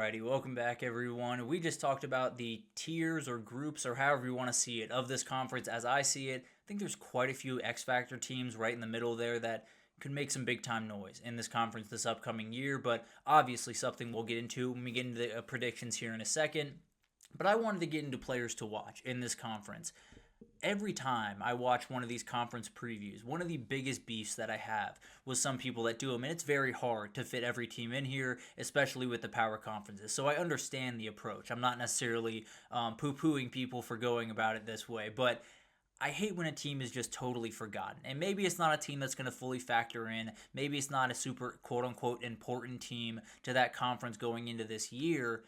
Alrighty, welcome back everyone. We just talked about the tiers or groups or however you want to see it of this conference as I see it. I think there's quite a few X Factor teams right in the middle there that could make some big time noise in this conference this upcoming year, but obviously something we'll get into when we get into the predictions here in a second. But I wanted to get into players to watch in this conference. Every time I watch one of these conference previews, one of the biggest beefs that I have with some people that do them, and it's very hard to fit every team in here, especially with the power conferences. So I understand the approach. I'm not necessarily poo-pooing people for going about it this way, but I hate when a team is just totally forgotten. And maybe it's not a team that's going to fully factor in. Maybe it's not a super quote-unquote important team to that conference going into this year,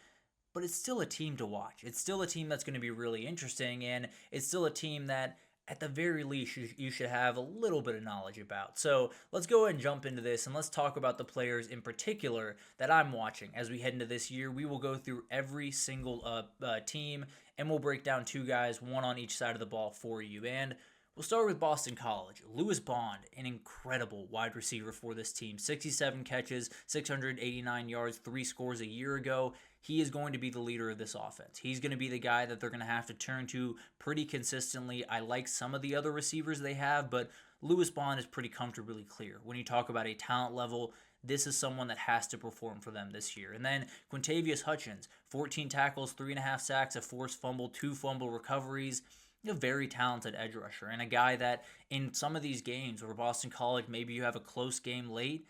but it's still a team to watch. It's still a team that's going to be really interesting, and it's still a team that, at the very least, you should have a little bit of knowledge about. So let's go ahead and jump into this, and let's talk about the players in particular that I'm watching as we head into this year. We will go through every single team, and we'll break down two guys, one on each side of the ball for you. And we'll start with Boston College. Lewis Bond, an incredible wide receiver for this team. 67 catches, 689 yards, 3 scores a year ago. He is going to be the leader of this offense. He's going to be the guy that they're going to have to turn to pretty consistently. I like some of the other receivers they have, but Lewis Bond is pretty comfortably clear. When you talk about a talent level, this is someone that has to perform for them this year. And then Quintavious Hutchins, 14 tackles, 3.5 sacks, a forced fumble, 2 fumble recoveries. A very talented edge rusher, and a guy that in some of these games where Boston College, maybe you have a close game late,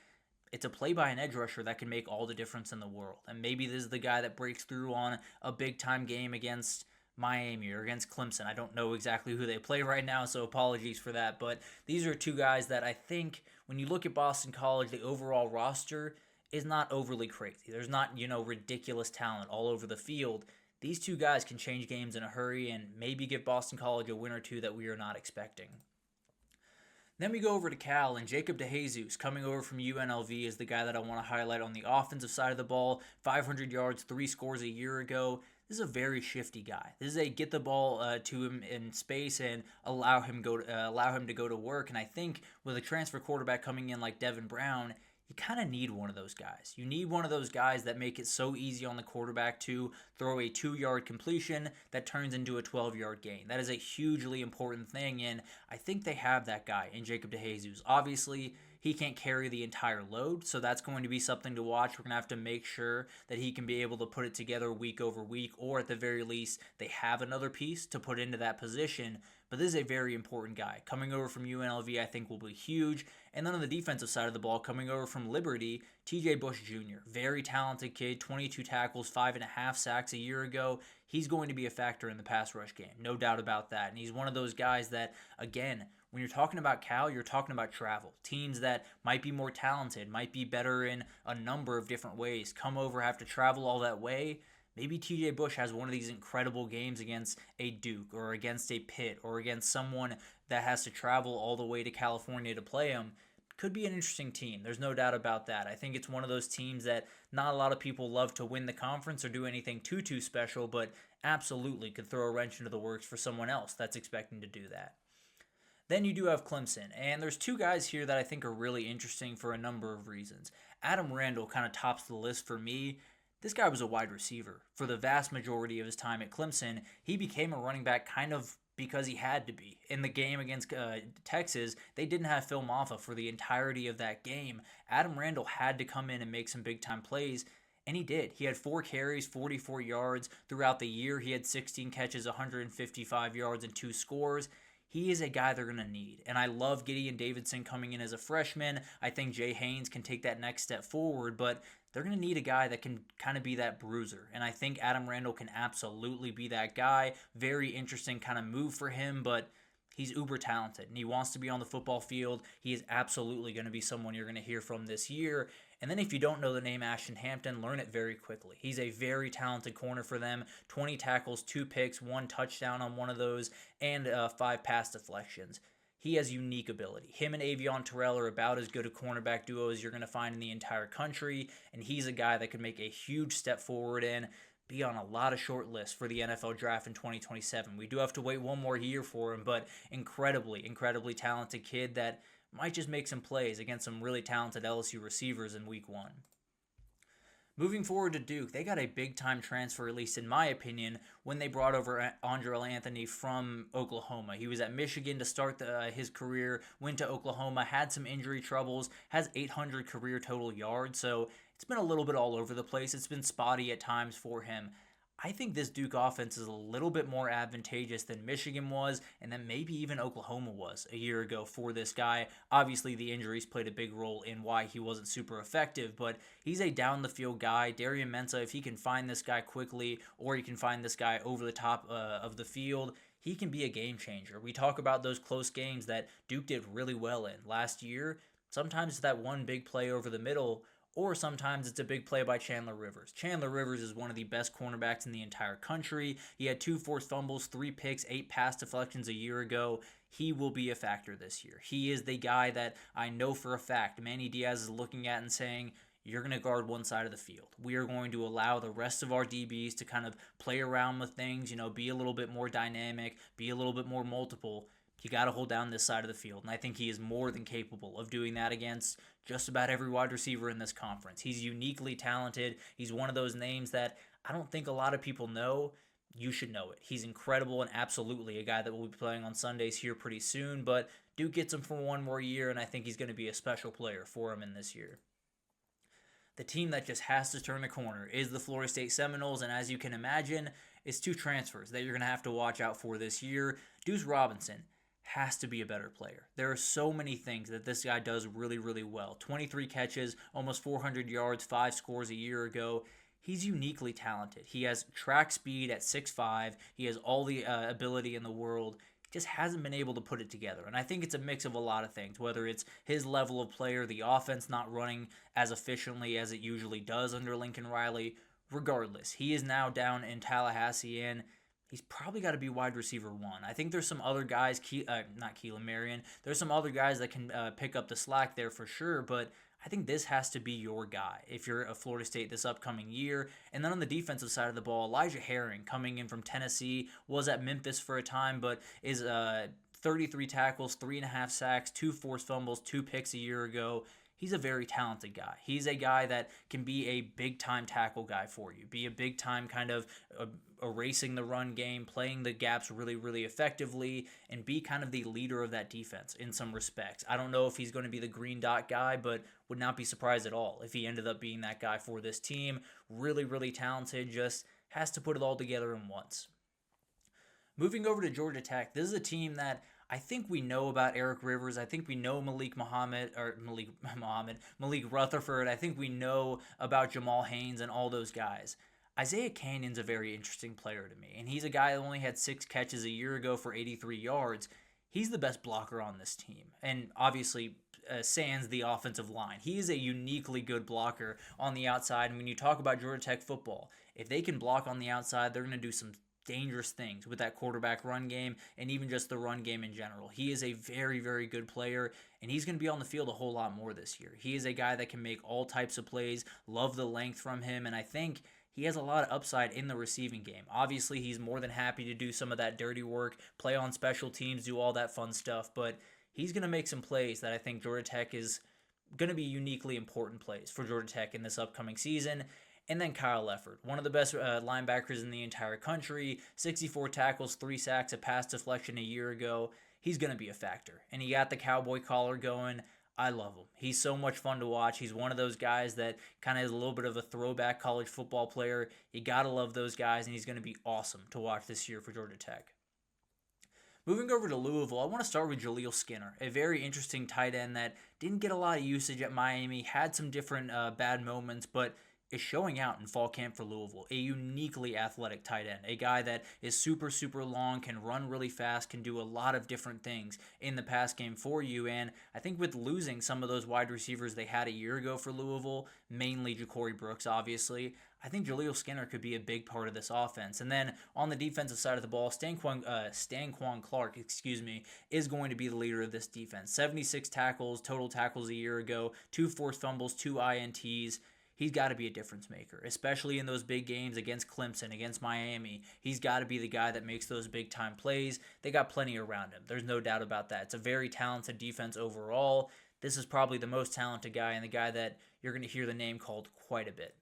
it's a play by an edge rusher that can make all the difference in the world. And maybe this is the guy that breaks through on a big time game against Miami or against Clemson. I don't know exactly who they play right now, so apologies for that. But these are two guys that I think when you look at Boston College, the overall roster is not overly crazy. There's not, ridiculous talent all over the field. These two guys can change games in a hurry and maybe give Boston College a win or two that we are not expecting. Then we go over to Cal, and Jacob DeJesus, coming over from UNLV, is the guy that I want to highlight on the offensive side of the ball. 500 yards, 3 scores a year ago. This is a very shifty guy. This is a get the ball to him in space and allow him to go to work. And I think with a transfer quarterback coming in like Devin Brown, you kind of need one of those guys. You need one of those guys that make it so easy on the quarterback to throw a 2-yard completion that turns into a 12-yard gain. That is a hugely important thing, and I think they have that guy in Jacob DeJesus. Obviously, he can't carry the entire load, so that's going to be something to watch. We're going to have to make sure that he can be able to put it together week over week, or at the very least, they have another piece to put into that position. But this is a very important guy. Coming over from UNLV, I think, will be huge. And then on the defensive side of the ball, coming over from Liberty, TJ Bush Jr., very talented kid, 22 tackles, 5.5 sacks a year ago. He's going to be a factor in the pass rush game, no doubt about that. And he's one of those guys that, again, when you're talking about Cal, you're talking about travel. Teams that might be more talented, might be better in a number of different ways, come over, have to travel all that way. Maybe TJ Bush has one of these incredible games against a Duke or against a Pitt or against someone that has to travel all the way to California to play him. Could be an interesting team. There's no doubt about that. I think it's one of those teams that not a lot of people love to win the conference or do anything too special, but absolutely could throw a wrench into the works for someone else that's expecting to do that. Then you do have Clemson, and there's two guys here that I think are really interesting for a number of reasons. Adam Randall kind of tops the list for me. This guy was a wide receiver. For the vast majority of his time at Clemson, he became a running back kind of because he had to be. In the game against Texas, they didn't have Phil Maffa for the entirety of that game. Adam Randall had to come in and make some big-time plays, and he did. He had 4 carries, 44 yards. Throughout the year, he had 16 catches, 155 yards, and 2 scores. He is a guy they're going to need. And I love Gideon Davidson coming in as a freshman. I think Jay Haynes can take that next step forward, but they're going to need a guy that can kind of be that bruiser. And I think Adam Randall can absolutely be that guy. Very interesting kind of move for him, but he's uber talented and he wants to be on the football field. He is absolutely going to be someone you're going to hear from this year. And then if you don't know the name Ashton Hampton, learn it very quickly. He's a very talented corner for them. 20 tackles, 2 picks, 1 touchdown on one of those, and 5 pass deflections. He has unique ability. Him and Avion Terrell are about as good a cornerback duo as you're going to find in the entire country, and he's a guy that could make a huge step forward and be on a lot of short lists for the NFL draft in 2027. We do have to wait one more year for him, but incredibly talented kid that might just make some plays against some really talented LSU receivers in week 1. Moving forward to Duke, they got a big time transfer, at least in my opinion, when they brought over Andrel Anthony from Oklahoma. He was at Michigan to start his career, went to Oklahoma, had some injury troubles, has 800 career total yards, so it's been a little bit all over the place. It's been spotty at times for him. I think this Duke offense is a little bit more advantageous than Michigan was, and then maybe even Oklahoma was a year ago for this guy. Obviously, the injuries played a big role in why he wasn't super effective, but he's a down the field guy. Darian Mensah, if he can find this guy quickly, or he can find this guy over the top of the field, he can be a game changer. We talk about those close games that Duke did really well in last year. Sometimes it's that one big play over the middle, or sometimes it's a big play by Chandler Rivers. Chandler Rivers is one of the best cornerbacks in the entire country. He had 2 forced fumbles, 3 picks, 8 pass deflections a year ago. He will be a factor this year. He is the guy that I know for a fact Manny Diaz is looking at and saying, you're going to guard one side of the field. We are going to allow the rest of our DBs to kind of play around with things, be a little bit more dynamic, be a little bit more multiple. You got to hold down this side of the field, and I think he is more than capable of doing that against just about every wide receiver in this conference. He's uniquely talented. He's one of those names that I don't think a lot of people know. You should know it. He's incredible and absolutely a guy that will be playing on Sundays here pretty soon, but Duke gets him for one more year, and I think he's going to be a special player for him in this year. The team that just has to turn the corner is the Florida State Seminoles, and as you can imagine, it's 2 transfers that you're going to have to watch out for this year. Deuce Robinson has to be a better player. There are so many things that this guy does really, really well. 23 catches, almost 400 yards, 5 scores a year ago. He's uniquely talented. He has track speed at 6'5". He has all the ability in the world. He just hasn't been able to put it together. And I think it's a mix of a lot of things, whether it's his level of player, the offense not running as efficiently as it usually does under Lincoln Riley. Regardless, he is now down in Tallahassee, and he's probably got to be wide receiver 1. I think there's some other guys, not Keelan Marion, there's some other guys that can pick up the slack there for sure, but I think this has to be your guy if you're a Florida State this upcoming year. And then on the defensive side of the ball, Elijah Herring, coming in from Tennessee, was at Memphis for a time, but is 33 tackles, 3.5 sacks, 2 forced fumbles, 2 picks a year ago. He's a very talented guy. He's a guy that can be a big-time tackle guy for you, be a big-time kind of erasing the run game, playing the gaps really, really effectively, and be kind of the leader of that defense in some respects. I don't know if he's going to be the green dot guy, but would not be surprised at all if he ended up being that guy for this team. Really, really talented, just has to put it all together in once. Moving over to Georgia Tech, this is a team that I think we know about Eric Rivers. I think we know Malik Rutherford. I think we know about Jamal Haynes and all those guys. Isaiah Canyon's a very interesting player to me, and he's a guy that only had 6 catches a year ago for 83 yards. He's the best blocker on this team, and obviously sans the offensive line. He is a uniquely good blocker on the outside, and when you talk about Georgia Tech football, if they can block on the outside, they're going to do some dangerous things with that quarterback run game and even just the run game in general. He is a very, very good player, and he's going to be on the field a whole lot more this year. He is a guy that can make all types of plays. Love the length from him, and I think he has a lot of upside in the receiving game. Obviously, he's more than happy to do some of that dirty work, play on special teams, do all that fun stuff, but he's going to make some plays that I think Georgia Tech is going to be uniquely important plays for Georgia Tech in this upcoming season. And then Kyle Leffert, one of the best linebackers in the entire country, 64 tackles, 3 sacks, a pass deflection a year ago. He's going to be a factor. And he got the cowboy collar going. I love him. He's so much fun to watch. He's one of those guys that kind of is a little bit of a throwback college football player. You got to love those guys, and he's going to be awesome to watch this year for Georgia Tech. Moving over to Louisville, I want to start with Jaleel Skinner, a very interesting tight end that didn't get a lot of usage at Miami, had some different bad moments, but is showing out in fall camp for Louisville. A uniquely athletic tight end, a guy that is super, super long, can run really fast, can do a lot of different things in the pass game for you. And I think with losing some of those wide receivers they had a year ago for Louisville, mainly Ja'Cory Brooks, obviously, I think Jaleel Skinner could be a big part of this offense. And then on the defensive side of the ball, Stanquan Clark, is going to be the leader of this defense. 76 tackles, total tackles a year ago, 2 forced fumbles, 2 INTs. He's got to be a difference maker, especially in those big games against Clemson, against Miami. He's got to be the guy that makes those big-time plays. They got plenty around him. There's no doubt about that. It's a very talented defense overall. This is probably the most talented guy and the guy that you're going to hear the name called quite a bit.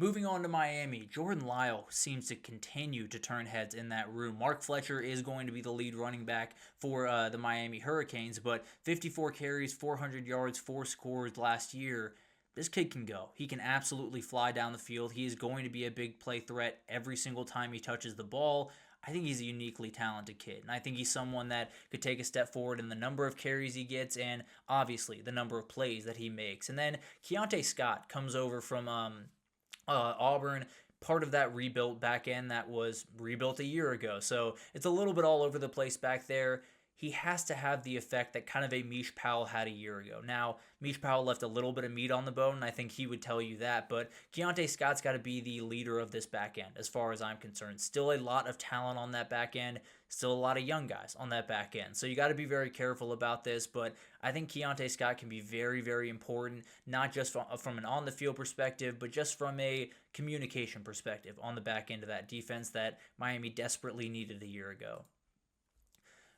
Moving on to Miami, Jordan Lyle seems to continue to turn heads in that room. Mark Fletcher is going to be the lead running back for the Miami Hurricanes, but 54 carries, 400 yards, 4 scores last year. This kid can go. He can absolutely fly down the field. He is going to be a big play threat every single time he touches the ball. I think he's a uniquely talented kid, and I think he's someone that could take a step forward in the number of carries he gets and obviously the number of plays that he makes. And then Keontae Scott comes over from Auburn, part of that rebuilt back end that was rebuilt a year ago. So it's a little bit all over the place back there. He has to have the effect that kind of a Mish Powell had a year ago. Now, Mish Powell left a little bit of meat on the bone, and I think he would tell you that, but Keontae Scott's got to be the leader of this back end as far as I'm concerned. Still a lot of talent on that back end, still a lot of young guys on that back end. So you got to be very careful about this, but I think Keontae Scott can be very, very important, not just from an on-the-field perspective, but just from a communication perspective on the back end of that defense that Miami desperately needed a year ago.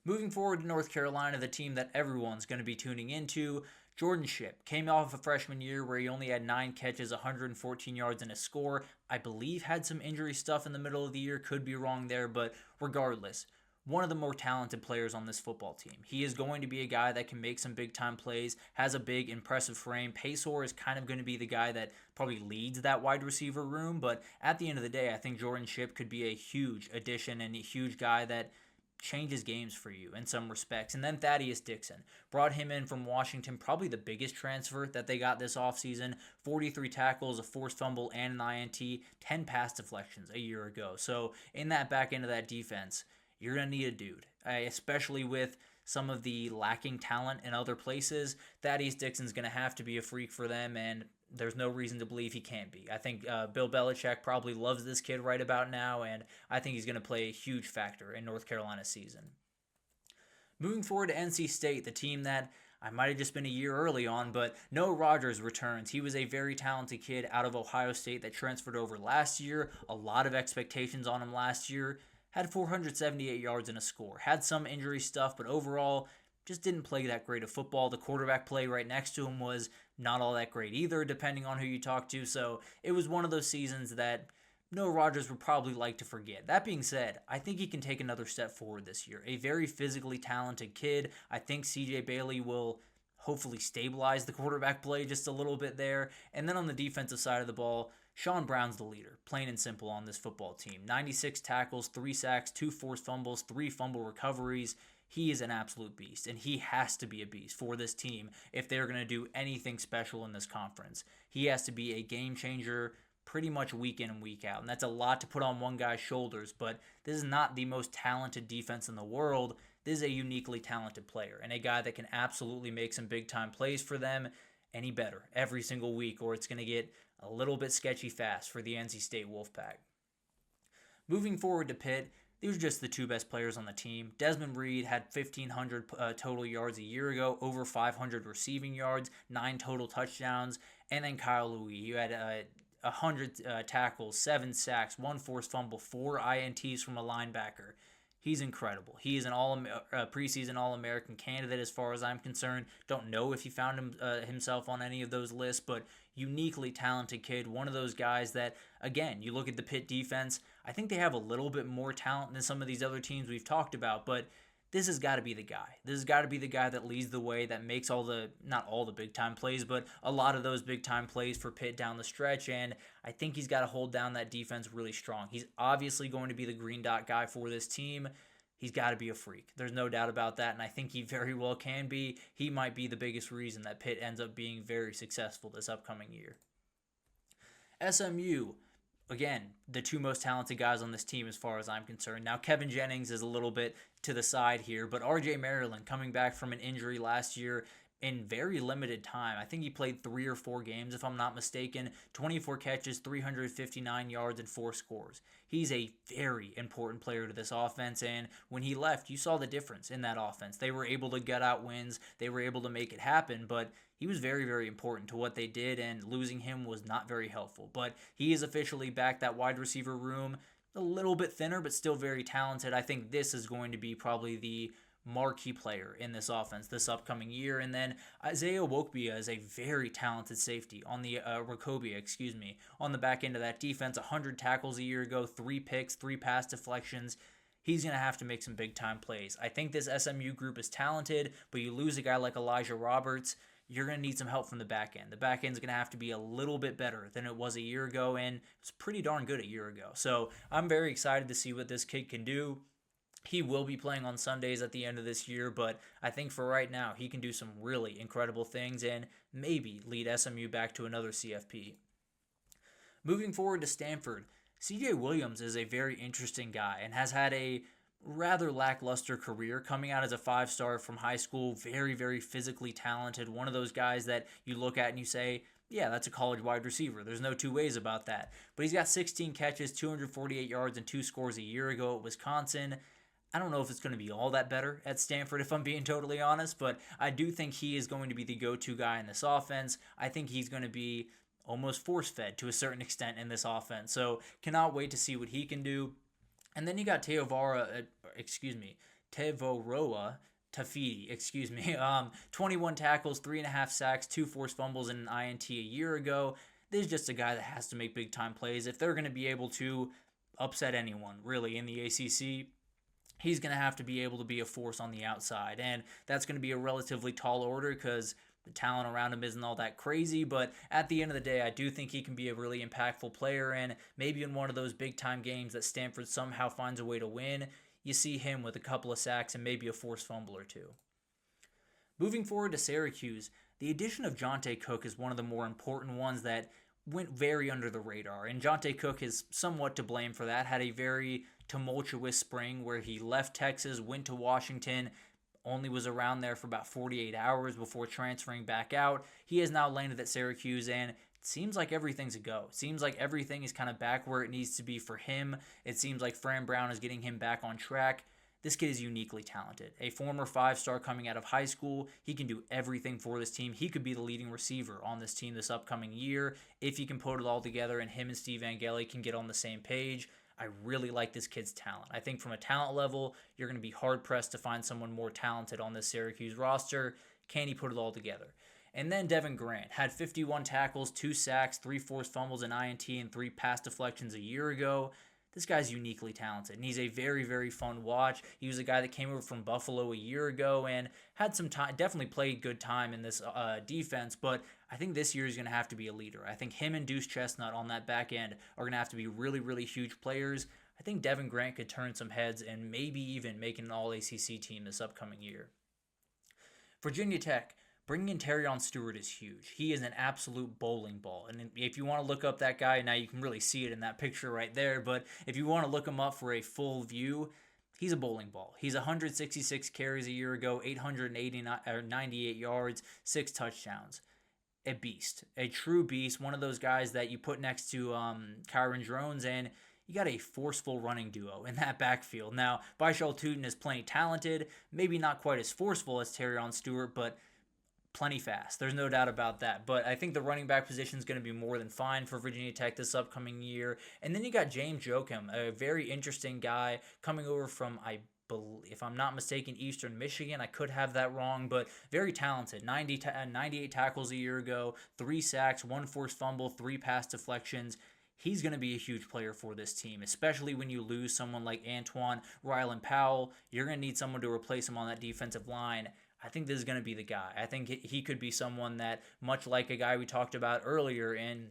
Moving forward to North Carolina, the team that everyone's going to be tuning into, Jordan Shipp came off a freshman year where he only had 9 catches, 114 yards, and a score. I believe had some injury stuff in the middle of the year, could be wrong there, but regardless, one of the more talented players on this football team. He is going to be a guy that can make some big-time plays, has a big, impressive frame. Paysour is kind of going to be the guy that probably leads that wide receiver room, but at the end of the day, I think Jordan Shipp could be a huge addition and a huge guy that changes games for you in some respects. And then Thaddeus Dixon brought him in from Washington, probably the biggest transfer that they got this offseason. 43 tackles, a forced fumble, and an INT, 10 pass deflections a year ago. So in that back end of that defense, you're going to need a dude, especially with some of the lacking talent in other places. Thaddeus Dixon's going to have to be a freak for them, and there's no reason to believe he can't be. I think Bill Belichick probably loves this kid right about now, and I think he's going to play a huge factor in North Carolina's season. Moving forward to NC State, the team that I might have just been a year early on, but Noah Rogers returns. He was a very talented kid out of Ohio State that transferred over last year. A lot of expectations on him last year. Had 478 yards and a score. Had some injury stuff, but overall just didn't play that great of football. The quarterback play right next to him was not all that great either, depending on who you talk to. So it was one of those seasons that Noah Rogers would probably like to forget. That being said, I think he can take another step forward this year. A very physically talented kid. I think CJ Bailey will hopefully stabilize the quarterback play just a little bit there. And then on the defensive side of the ball, Sean Brown's the leader, plain and simple, on this football team. 96 tackles, 3 sacks, 2 forced fumbles, 3 fumble recoveries. He is an absolute beast, and he has to be a beast for this team if they're going to do anything special in this conference. He has to be a game changer pretty much week in and week out, and that's a lot to put on one guy's shoulders, but this is not the most talented defense in the world. This is a uniquely talented player and a guy that can absolutely make some big-time plays for them, and he better every single week, or it's going to get a little bit sketchy fast for the NC State Wolfpack. Moving forward to Pitt, these are just the 2 best players on the team. Desmond Reed had 1,500 total yards a year ago, over 500 receiving yards, 9 total touchdowns. And then Kyle Louis, who had 100 tackles, 7 sacks, 1 forced fumble, 4 INTs from a linebacker. He's incredible. He is an preseason All-American candidate as far as I'm concerned. Don't know if he found himself on any of those lists, but uniquely talented kid. One of those guys that, again, you look at the Pitt defense, I think they have a little bit more talent than some of these other teams we've talked about, but this has got to be the guy. This has got to be the guy that leads the way, that makes not all the big-time plays, but a lot of those big-time plays for Pitt down the stretch, and I think he's got to hold down that defense really strong. He's obviously going to be the green dot guy for this team. He's got to be a freak. There's no doubt about that, and I think he very well can be. He might be the biggest reason that Pitt ends up being very successful this upcoming year. SMU, again, the 2 most talented guys on this team as far as I'm concerned. Now, Kevin Jennings is a little bit to the side here, but R.J. Maryland coming back from an injury last year in very limited time. I think he played 3 or 4 games, if I'm not mistaken. 24 catches, 359 yards, and 4 scores. He's a very important player to this offense, and when he left, you saw the difference in that offense. They were able to gut out wins. They were able to make it happen, but he was very, very important to what they did, and losing him was not very helpful. But he is officially back. That wide receiver room, a little bit thinner, but still very talented. I think this is going to be probably the marquee player in this offense this upcoming year. And then Isaiah Wokbia is a very talented safety on the on the back end of that defense. 100 tackles a year ago, 3 picks, 3 pass deflections. He's going to have to make some big-time plays. I think this SMU group is talented, but you lose a guy like Elijah Roberts, you're going to need some help from the back end. The back end is going to have to be a little bit better than it was a year ago, and it was pretty darn good a year ago. So I'm very excited to see what this kid can do. He will be playing on Sundays at the end of this year, but I think for right now, he can do some really incredible things and maybe lead SMU back to another CFP. Moving forward to Stanford, CJ Williams is a very interesting guy and has had a rather lackluster career coming out as a 5-star from high school. Very, very physically talented. One of those guys that you look at and you say, yeah, that's a college wide receiver. There's no two ways about that. But he's got 16 catches, 248 yards, and 2 scores a year ago at Wisconsin. I don't know if it's going to be all that better at Stanford, if I'm being totally honest, but I do think he is going to be the go-to guy in this offense. I think he's going to be almost force-fed to a certain extent in this offense. So cannot wait to see what he can do. And then you got Tevoa Tafiti, 21 tackles, 3.5 sacks, 2 forced fumbles, and an INT a year ago. This is just a guy that has to make big-time plays. If they're going to be able to upset anyone, really, in the ACC, he's going to have to be able to be a force on the outside. And that's going to be a relatively tall order because the talent around him isn't all that crazy, but at the end of the day, I do think he can be a really impactful player, and maybe in one of those big-time games that Stanford somehow finds a way to win, you see him with a couple of sacks and maybe a forced fumble or two. Moving forward to Syracuse, the addition of Jonte Cook is one of the more important ones that went very under the radar, and Jonte Cook is somewhat to blame for that. Had a very tumultuous spring where he left Texas, went to Washington, only was around there for about 48 hours before transferring back out. He has now landed at Syracuse, and it seems like everything's a go. It seems like everything is kind of back where it needs to be for him. It seems like Fran Brown is getting him back on track. This kid is uniquely talented. A former 5-star coming out of high school, he can do everything for this team. He could be the leading receiver on this team this upcoming year if he can put it all together and him and Steve Angeli can get on the same page. I really like this kid's talent. I think from a talent level, you're going to be hard-pressed to find someone more talented on this Syracuse roster. Can he put it all together? And then Devin Grant had 51 tackles, 2 sacks, 3 forced fumbles, an INT, and 3 pass deflections a year ago. This guy's uniquely talented, and he's a very, very fun watch. He was a guy that came over from Buffalo a year ago and had some time, definitely played good time in this defense, but I think this year he's going to have to be a leader. I think him and Deuce Chestnut on that back end are going to have to be really, really huge players. I think Devin Grant could turn some heads and maybe even make an all-ACC team this upcoming year. Virginia Tech, bringing in Terrion Stewart is huge. He is an absolute bowling ball. And if you want to look up that guy, now you can really see it in that picture right there, but if you want to look him up for a full view, he's a bowling ball. He's 166 carries a year ago, 98 yards, 6 touchdowns. A beast. A true beast. One of those guys that you put next to Kyron Drones, and you got a forceful running duo in that backfield. Now, Bishal Tootin is plenty talented, maybe not quite as forceful as Terrion Stewart, but plenty fast. There's no doubt about that. But I think the running back position is going to be more than fine for Virginia Tech this upcoming year. And then you got James Joachim, a very interesting guy coming over from, if I'm not mistaken, Eastern Michigan. I could have that wrong, but very talented. 98 tackles a year ago, 3 sacks, 1 forced fumble, 3 pass deflections. He's going to be a huge player for this team, especially when you lose someone like Antoine Ryland Powell. You're going to need someone to replace him on that defensive line. I think this is going to be the guy. I think he could be someone that, much like a guy we talked about earlier in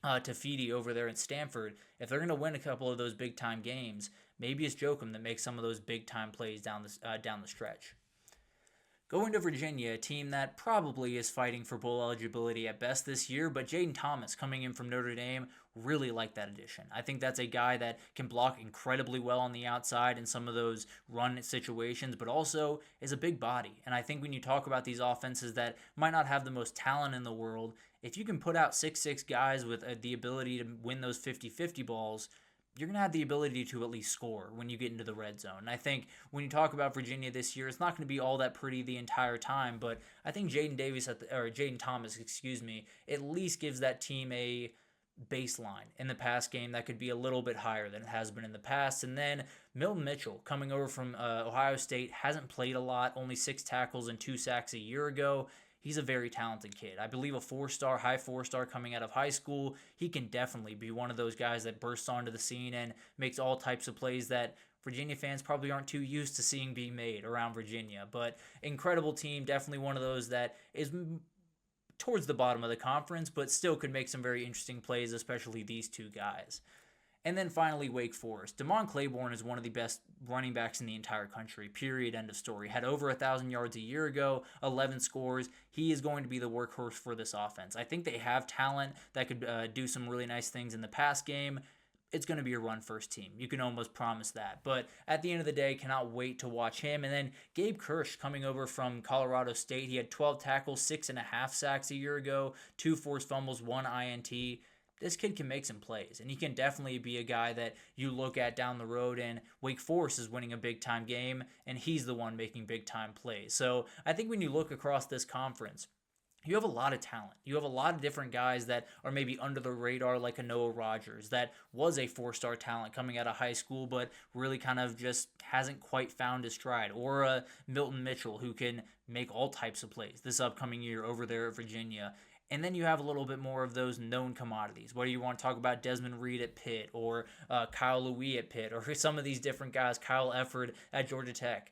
Tafiti over there in Stanford, if they're going to win a couple of those big-time games, maybe it's Joachim that makes some of those big-time plays down the stretch. Going to Virginia, a team that probably is fighting for bowl eligibility at best this year, but Jaden Thomas coming in from Notre Dame, really like that addition. I think that's a guy that can block incredibly well on the outside in some of those run situations, but also is a big body. And I think when you talk about these offenses that might not have the most talent in the world, if you can put out 6'6" guys with the ability to win those 50-50 balls, you're going to have the ability to at least score when you get into the red zone. And I think when you talk about Virginia this year, it's not going to be all that pretty the entire time, but I think Jaden Thomas, at least gives that team a baseline in the pass game that could be a little bit higher than it has been in the past. And then Milton Mitchell, coming over from Ohio State, hasn't played a lot, only 6 tackles and 2 sacks a year ago. He's a very talented kid. I believe a 4-star, high 4-star coming out of high school. He can definitely be one of those guys that bursts onto the scene and makes all types of plays that Virginia fans probably aren't too used to seeing being made around Virginia. But incredible team, definitely one of those that is towards the bottom of the conference, but still could make some very interesting plays, especially these two guys. And then finally, Wake Forest. Damon Claiborne is one of the best running backs in the entire country, period, end of story. Had over 1,000 yards a year ago, 11 scores. He is going to be the workhorse for this offense. I think they have talent that could do some really nice things in the pass game. It's going to be a run-first team. You can almost promise that. But at the end of the day, cannot wait to watch him. And then Gabe Kirsch coming over from Colorado State. He had 12 tackles, 6.5 sacks a year ago, 2 forced fumbles, 1 INT. This kid can make some plays, and he can definitely be a guy that you look at down the road, and Wake Forest is winning a big-time game, and he's the one making big-time plays. So I think when you look across this conference, you have a lot of talent. You have a lot of different guys that are maybe under the radar, like a Noah Rogers that was a 4-star talent coming out of high school, but really kind of just hasn't quite found his stride. Or a Milton Mitchell who can make all types of plays this upcoming year over there at Virginia. And then you have a little bit more of those known commodities, whether you want to talk about Desmond Reed at Pitt or Kyle Louis at Pitt or some of these different guys, Kyle Efford at Georgia Tech.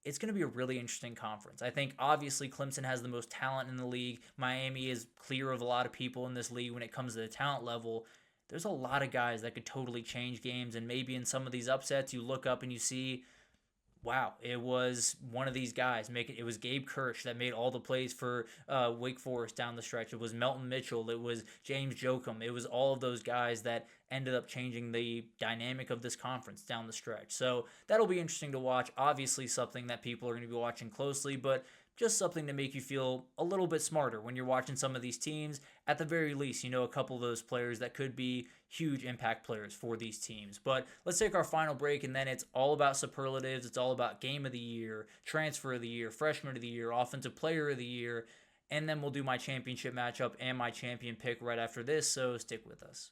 It's going to be a really interesting conference. I think obviously Clemson has the most talent in the league. Miami is clear of a lot of people in this league when it comes to the talent level. There's a lot of guys that could totally change games, and maybe in some of these upsets you look up and you see, wow, it was one of these guys. It was Gabe Kirsch that made all the plays for Wake Forest down the stretch. It was Melton Mitchell. It was James Jokum. It was all of those guys that ended up changing the dynamic of this conference down the stretch. So that'll be interesting to watch. Obviously something that people are going to be watching closely, but just something to make you feel a little bit smarter when you're watching some of these teams. At the very least, you know a couple of those players that could be huge impact players for these teams. But let's take our final break, and then it's all about superlatives. It's all about game of the year, transfer of the year, freshman of the year, offensive player of the year, and then we'll do my championship matchup and my champion pick right after this, so stick with us.